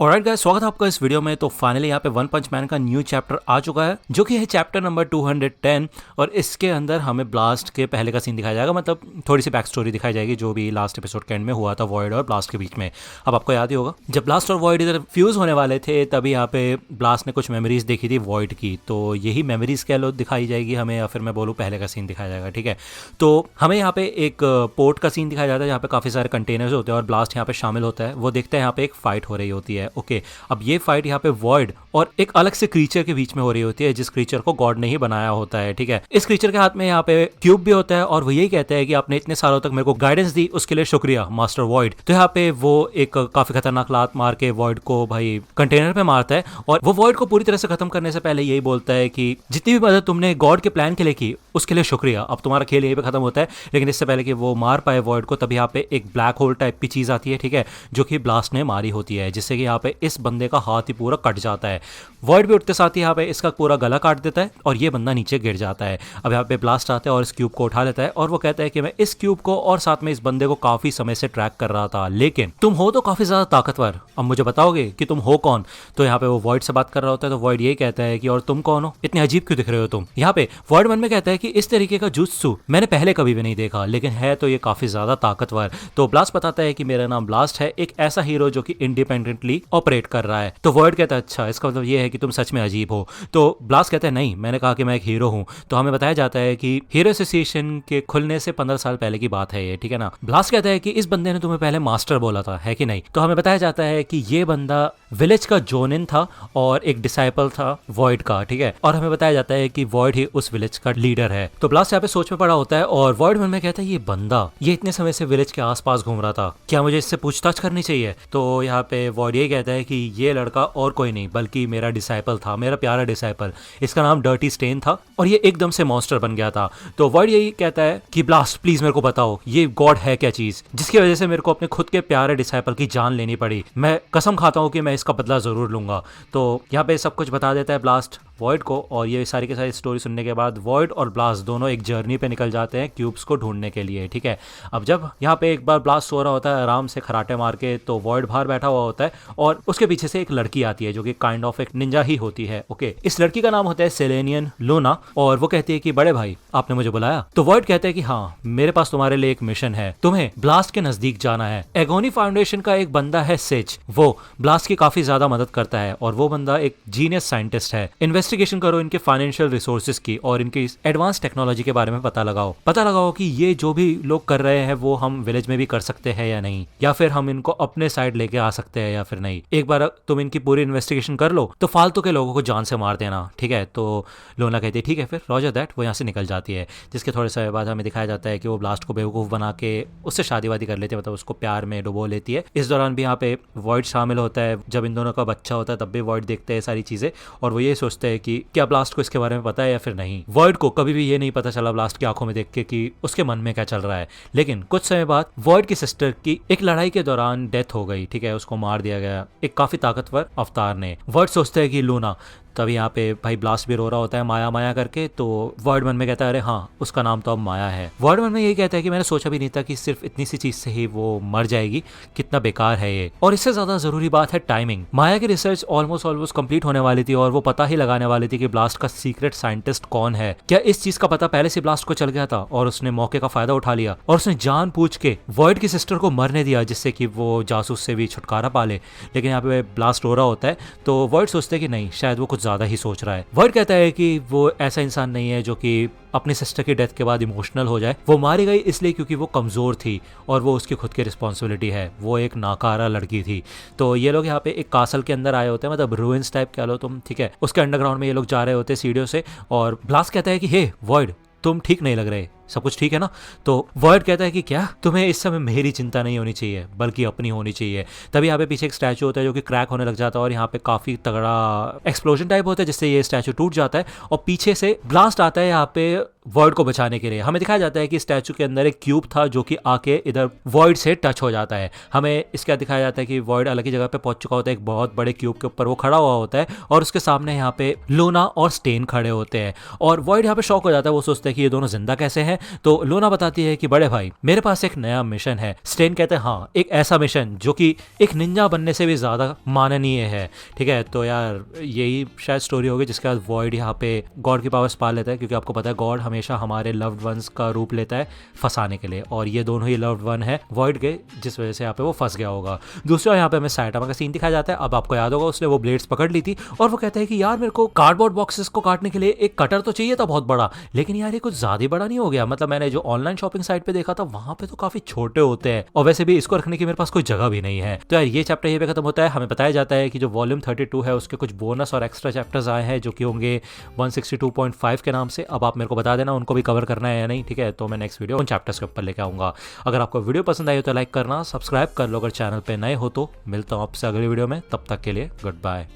Alright guys, स्वागत है आपका इस वीडियो में। तो फाइनली यहाँ पे वन पंच मैन का न्यू चैप्टर आ चुका है जो कि है चैप्टर नंबर 210 और इसके अंदर हमें ब्लास्ट के पहले का सीन दिखाया जाएगा। मतलब थोड़ी सी बैक स्टोरी दिखाई जाएगी जो भी लास्ट एपिसोड के एंड में हुआ था वॉइड और ब्लास्ट के बीच में। अब आपको याद ही होगा जब ब्लास्ट और वॉइड इधर फ्यूज होने वाले थे तभी यहाँ पे ब्लास्ट ने कुछ मेमोरीज देखी थी वॉइड की, तो यही मेमोरीज कह लो दिखाई जाएगी हमें, या फिर मैं बोलूँ पहले का सीन दिखाया जाएगा। ठीक है, तो हमें यहाँ पे एक पोर्ट का सीन दिखाया जाता है जहाँ पे काफी सारे कंटेनर्स होते हैं और ब्लास्ट यहाँ पे शामिल होता है। वो देखते हैं यहाँ पे एक फाइट हो रही होती है। ओके, अब ये फाइट यहाँ पे वॉइड और एक अलग से क्रीचर के बीच में हो रही होती है जिस क्रीचर को गॉड ने ही बनाया होता है। ठीक है, इस क्रीचर के हाथ में यहाँ पे क्यूब भी होता है और वो यही कहता है कि आपने इतने सालों तक मेरे को गाइडेंस दी उसके लिए शुक्रिया मास्टर वॉइड। तो यहाँ पे वो एक काफी खतरनाक लात मार के वॉइड को भाई कंटेनर पे मारता है और वो वॉइड को पूरी तरह से खत्म करने से पहले यही बोलता है कि जितनी भी मदद तुमने गॉड के प्लान के लिए की उसके लिए शुक्रिया, अब तुम्हारा खेल यहीं पे खत्म होता है। लेकिन इससे पहले कि वो मार पाए वॉइड को तभी यहाँ पे एक ब्लैक होल टाइप की चीज आती है। ठीक है, जो कि ब्लास्ट ने मारी होती है जिससे कि यहाँ पे इस बंदे का हाथ ही पूरा कट जाता है। वॉइड भी उठते साथ ही यहाँ पे इसका पूरा गला काट देता है और ये बंदा नीचे गिर जाता है। अब यहाँ पे ब्लास्ट आता है और इस क्यूब को उठा लेता है और वो कहता है कि मैं इस क्यूब को और साथ में इस बंदे को काफी समय से ट्रैक कर रहा था, लेकिन तुम हो तो काफी ज्यादा ताकतवर, अब मुझे बताओगे कि तुम हो कौन। तो यहाँ पे वो वॉइड से बात कर रहा होता है तो वॉइड यही कहता है कि और तुम कौन हो, इतने अजीब क्यों दिख रहे हो तुम। यहाँ पे वॉइड मन में कहता है कि इस तरीके का जुत्सु मैंने पहले कभी भी नहीं देखा, लेकिन है तो ये काफी ज्यादा ताकतवर। तो ब्लास्ट बताता है कि मेरा नाम ब्लास्ट है, एक ऐसा हीरो जो कि इंडिपेंडेंटली ऑपरेट कर रहा है। तो वॉइड कहता है अच्छा, इसका मतलब ये है कि तुम सच में अजीब हो। तो ब्लास्ट कहता है नहीं, मैंने कहा कि मैं एक हीरो हूँ। तो हमें बताया जाता है कि हीरो एसोसिएशन के खुलने से 15 साल पहले की बात है ये। ठीक है ना, ब्लास्ट कहता है कि इस बंदे ने तुम्हें पहले मास्टर बोला था, है कि नहीं। तो हमें बताया जाता है कि ये बंदा विलेज का जोनिन था और एक डिसाइपल था वॉइड का। ठीक है, और हमें बताया जाता है कि वॉइड ही उस विलेज का लीडर है। तो ब्लास्ट यहाँ पे सोच में पड़ा होता है और वॉइड मन में कहता है ये बंदा ये इतने समय से विलेज के आसपास घूम रहा था, क्या मुझे इससे पूछताछ करनी चाहिए। तो यहाँ पे वॉइड ये कहता है कि ये लड़का और कोई नहीं बल्कि मेरा डिसाइपल था, मेरा प्यारा डिसाइपल, इसका नाम डर्टी स्टेन था और ये एकदम से मॉन्स्टर बन गया था। तो वॉइड यही कहता है कि ब्लास्ट प्लीज मेरे को बताओ ये गॉड है क्या चीज जिसकी वजह से मेरे को अपने खुद के प्यारे डिसाइपल की जान लेनी पड़ी, मैं कसम खाता हूँ कि मैं इसका बदला जरूर लूंगा। तो यहाँ पे सब कुछ बता देता है ब्लास्ट वॉइड को और ये सारी की सारी स्टोरी सुनने के बाद वॉइड और ब्लास्ट दोनों एक जर्नी पे निकल जाते हैं क्यूब्स को ढूंढने के लिए। ठीक है, अब जब यहाँ पे एक बार ब्लास्ट सो रहा होता है आराम से खराटे मार के, तो वॉइड बाहर बैठा हुआ होता है और उसके पीछे से एक लड़की आती है जो कि काइंड ऑफ एक निंजा ही होती है। ओके, इस लड़की का नाम होता है सेलेनियन लूना और वो कहती है कि बड़े भाई आपने मुझे बुलाया। तो वॉइड कहते हैं कि हाँ, मेरे पास तुम्हारे लिए एक मिशन है, तुम्हें ब्लास्ट के नजदीक जाना है। एगोनी फाउंडेशन का एक बंदा है सेज, वो ब्लास्ट की काफी ज्यादा मदद करता है और वो बंदा एक जीनियस साइंटिस्ट है। इन्वेस्टिगेशन करो इनके फाइनेंशियल रिसोर्सेज की और इनकी एडवांस टेक्नोलॉजी के बारे में पता लगाओ कि ये जो भी लोग कर रहे हैं वो हम विलेज में भी कर सकते हैं या नहीं, या फिर हम इनको अपने साइड लेके आ सकते हैं या फिर नहीं। एक बार तुम इनकी पूरी इन्वेस्टिगेशन कर लो तो फालतू के लोगों को जान से मार देना। ठीक है, तो लोना कहती है ठीक है फिर रॉजर दैट, वो यहाँ से निकल जाती है। जिसके थोड़े समय बाद हमें दिखाया जाता है कि वो ब्लास्ट को बेवकूफ बना के उससे शादी वादी कर लेती है, मतलब उसको प्यार में डुबो लेती है। इस दौरान भी यहाँ पे वॉइड शामिल होता है, जब इन दोनों का बच्चा होता है तब भी वॉइड देखते हैं सारी चीजें और वो ये सोचते हैं कि क्या ब्लास्ट को इसके बारे में पता है या फिर नहीं। वॉइड को कभी भी ये नहीं पता चला ब्लास्ट की आंखों में देख के कि उसके मन में क्या चल रहा है। लेकिन कुछ समय बाद वॉइड की सिस्टर की एक लड़ाई के दौरान डेथ हो गई। ठीक है, उसको मार दिया गया एक काफी ताकतवर अवतार ने। वॉइड सोचता है कि लूना, तभी यहाँ पे भाई ब्लास्ट भी रो रहा होता है माया माया करके। तो वॉइड मन में कहता है अरे हाँ, उसका नाम तो अब माया है। वॉइड मन में यही कहता है कि मैंने सोचा भी नहीं था कि सिर्फ इतनी सी चीज से ही वो मर जाएगी, कितना बेकार है ये। और इससे ज्यादा जरूरी बात है टाइमिंग। माया की रिसर्च ऑलमोस्ट कंप्लीट होने वाली थी और वो पता ही लगाने वाली थी कि ब्लास्ट का सीक्रेट साइंटिस्ट कौन है। क्या इस चीज का पता पहले से ब्लास्ट को चल गया था और उसने मौके का फायदा उठा लिया और उसने जान पूछ के वॉइड की सिस्टर को मरने दिया जिससे कि वो जासूस से भी छुटकारा पा ले। लेकिन यहाँ पे ब्लास्ट रो रहा होता है तो वॉइड सोचते है कि नहीं, शायद वो कुछ ज्यादा ही सोच रहा है। वॉइड कहता है कि वो ऐसा इंसान नहीं है जो कि अपनी सिस्टर की डेथ के बाद इमोशनल हो जाए। वो मारी गई इसलिए क्योंकि वो कमजोर थी और वो उसकी खुद की रिस्पॉन्सिबिलिटी है, वो एक नाकारा लड़की थी। तो ये लोग यहाँ पे एक कासल के अंदर आए होते हैं, मतलब रूइंस टाइप कह लो तुम। ठीक है, उसके अंडरग्राउंड में ये लोग जा रहे होते हैं सीढ़ियों से और ब्लास्ट कहता है कि हे वॉइड, तुम ठीक नहीं लग रहे, सब कुछ ठीक है ना। तो वॉइड कहता है कि क्या तुम्हें इस समय मेरी चिंता नहीं होनी चाहिए बल्कि अपनी होनी चाहिए। तभी यहाँ पे पीछे एक स्टैचू होता है जो कि क्रैक होने लग जाता है और यहाँ पे काफी तगड़ा एक्सप्लोजन टाइप होता है जिससे ये स्टैचू टूट जाता है और पीछे से ब्लास्ट आता है यहाँ पे वॉइड को बचाने के लिए। हमें दिखाया जाता है कि स्टैचू के अंदर एक क्यूब था जो कि आके इधर वॉइड से टच हो जाता है। हमें इसका दिखाया जाता है कि वॉइड अलग ही जगह पे पहुंच चुका होता है, एक बहुत बड़े क्यूब के ऊपर वो खड़ा हुआ होता है और उसके सामने यहाँ पे लूना और स्टेन खड़े होते हैं और वॉइड यहाँ पे शॉक हो जाता है। वो सोचता है कि ये दोनों जिंदा कैसे हैं है तो लोना बताती है कि बड़े भाई मेरे पास एक नया मिशन है। स्टेन कहते हैं हाँ, एक ऐसा मिशन जो कि एक निंजा बनने से भी ज्यादा माननीय है। ठीक है, तो यार यही शायद स्टोरी होगी जिसके बाद वॉइड यहाँ पे गॉड की पावर्स पा लेता है, क्योंकि आपको पता है गॉड हमेशा हमारे लव्ड वंस का रूप लेता है फंसाने के लिए, और ये दोनों ही लव्ड वन है वॉइड के, जिस वजह से यहाँ पे वो फंस गया होगा। दूसरा यहाँ पे हमें साइटामा का सीन दिखाया जाता है। अब आपको याद होगा उसने वो ब्लेड्स पकड़ ली थी और वो कहता है कि यार मेरे को कार्डबोर्ड बॉक्सेस को काटने के लिए एक कटर तो चाहिए था बहुत बड़ा, लेकिन यार ये कुछ ज्यादा बड़ा नहीं हो गया। मतलब मैंने जो ऑनलाइन शॉपिंग साइट पे देखा था वहां पे तो काफी छोटे होते हैं, और वैसे भी इसको रखने की मेरे पास कोई जगह भी नहीं है। तो यार ये चैप्टर ये पे खत्म होता है। हमें बताया जाता है कि जो वॉल्यूम 32 है उसके कुछ बोनस और एक्स्ट्रा चैप्टर्स आए हैं जो कि होंगे 162.5 के नाम से। अब आप मेरे को बता देना उनको भी कवर करना है या नहीं, ठीक है? तो मैं नेक्स्ट वीडियो उन चैप्टर्स के ऊपर लेके आऊंगा। अगर आपको वीडियो पसंद आई हो तो लाइक करना, सब्सक्राइब कर लो अगर चैनल पे नए हो तो। मिलता हूं आपसे अगली वीडियो में, तब तक के लिए गुड बाय।